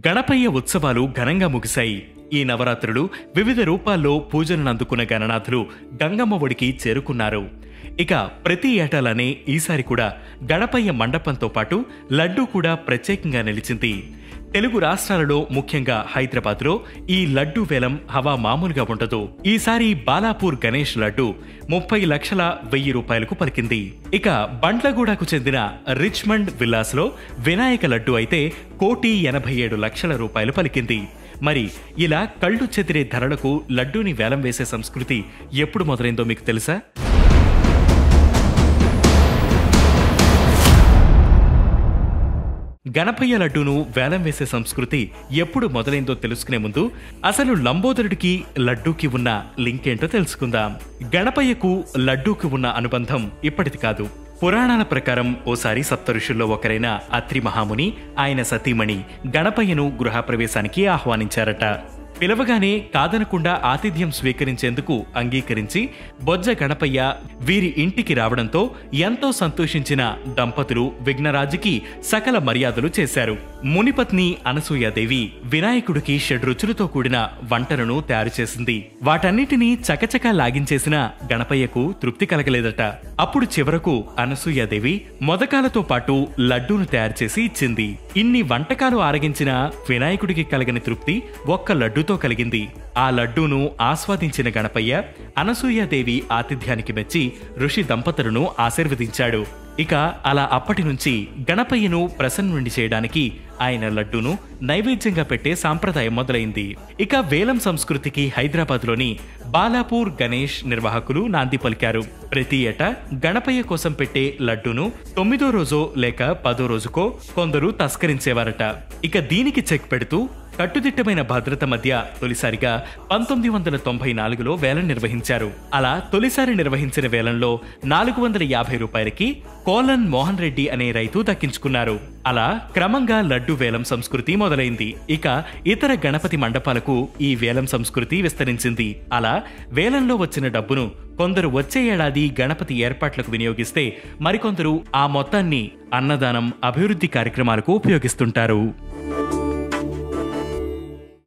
గణపయ్య ఉత్సవాలు ఘనంగా ముగిశాయి. ఈ నవరాత్రులు వివిధ రూపాల్లో పూజలను అందుకున్న గణనాథులు గంగమ్మ ఒడికి చేరుకున్నారు. ఇక ప్రతి ఏటాలానే ఈసారి కూడా గణపయ్య మండపంతో పాటు లడ్డూ కూడా ప్రత్యేకంగా నిలిచింది. తెలుగు రాష్ట్రాలలో ముఖ్యంగా హైదరాబాద్లో ఈ లడ్డూ వేలం హవా మామూలుగా ఉండదు. ఈసారి బాలాపూర్ గణేష్ లడ్డూ 30,00,000 రూపాయలకు పలికింది. ఇక బండ్లగూడకు చెందిన రిచ్మండ్ విల్లాస్లో వినాయక లడ్డూ అయితే 1,87,00,000 రూపాయలు పలికింది. మరి ఇలా కళ్ళు చెదిరే ధరలకు లడ్డూని వేలం వేసే సంస్కృతి ఎప్పుడు మొదలైందో మీకు తెలుసా? గణపయ్య లడ్డూను వేలం వేసే సంస్కృతి ఎప్పుడు మొదలైందో తెలుసుకునే ముందు అసలు లంబోదరుడికి లడ్డూకి ఉన్న లింక్ ఏంటో తెలుసుకుందాం. గణపయ్యకు లడ్డూకి ఉన్న అనుబంధం ఇప్పటిది కాదు. పురాణాల ప్రకారం ఓసారి సప్తఋషుల్లో ఒకరైన అత్రి మహాముని ఆయన సతీమణి గణపయ్యను గృహప్రవేశానికి ఆహ్వానించారట. పిలవగానే కాదనకుండా ఆతిథ్యం స్వీకరించేందుకు అంగీకరించి బొజ్జ గణపయ్య వీరి ఇంటికి రావడంతో ఎంతో సంతోషించిన దంపతులు విఘ్నరాజుకి సకల మర్యాదలు చేశారు. మునిపత్ని అనసూయాదేవి వినాయకుడికి షడ్రుచులతో కూడిన వంటలను తయారు చేసింది. వాటన్నిటినీ చకచకా లాగించేసిన గణపయ్యకు తృప్తి కలగలేదట. అప్పుడు చివరకు అనసూయాదేవి మొదకాలతో పాటు లడ్డూను తయారు చేసి ఇచ్చింది. ఇన్ని వంటకాలు ఆరగించిన వినాయకుడికి కలగని తృప్తి ఒక్క లడ్డూతో కలిగింది. ఆ లడ్డూను ఆస్వాదించిన గణపయ్య అనసూయాదేవి ఆతిథ్యానికి మెచ్చి ఋషి దంపతులను ఆశీర్వదించాడు. ఇక అలా అప్పటి నుంచి గణపయ్యను ప్రసన్నుండి చేయడానికి ఆయన లడ్డూను నైవేద్యంగా పెట్టే సాంప్రదాయం మొదలైంది. ఇక వేలం సంస్కృతికి హైదరాబాద్లోని బాలాపూర్ గణేష్ నిర్వాహకులు నాంది పలికారు. ప్రతి ఏటా గణపయ్య కోసం పెట్టే లడ్డూను 9వ రోజో లేక 10వ రోజుకో కొందరు తస్కరించేవారట. ఇక దీనికి చెక్ పెడుతూ కట్టుదిట్టమైన భద్రత మధ్య తొలిసారిగా 1994లో వేలం నిర్వహించారు. అలా తొలిసారి నిర్వహించిన వేలంలో 450 రూపాయలకి కోలన్ మోహన్ రెడ్డి అనే రైతు దక్కించుకున్నారు. అలా క్రమంగా లడ్డు వేలం సంస్కృతి మొదలైంది. ఇక ఇతర గణపతి మండపాలకు ఈ వేలం సంస్కృతి విస్తరించింది. అలా వేలంలో వచ్చిన డబ్బును కొందరు వచ్చే ఏడాది గణపతి ఏర్పాట్లకు వినియోగిస్తే మరికొందరు ఆ మొత్తాన్ని అన్నదానం, అభివృద్ధి కార్యక్రమాలకు ఉపయోగిస్తుంటారు.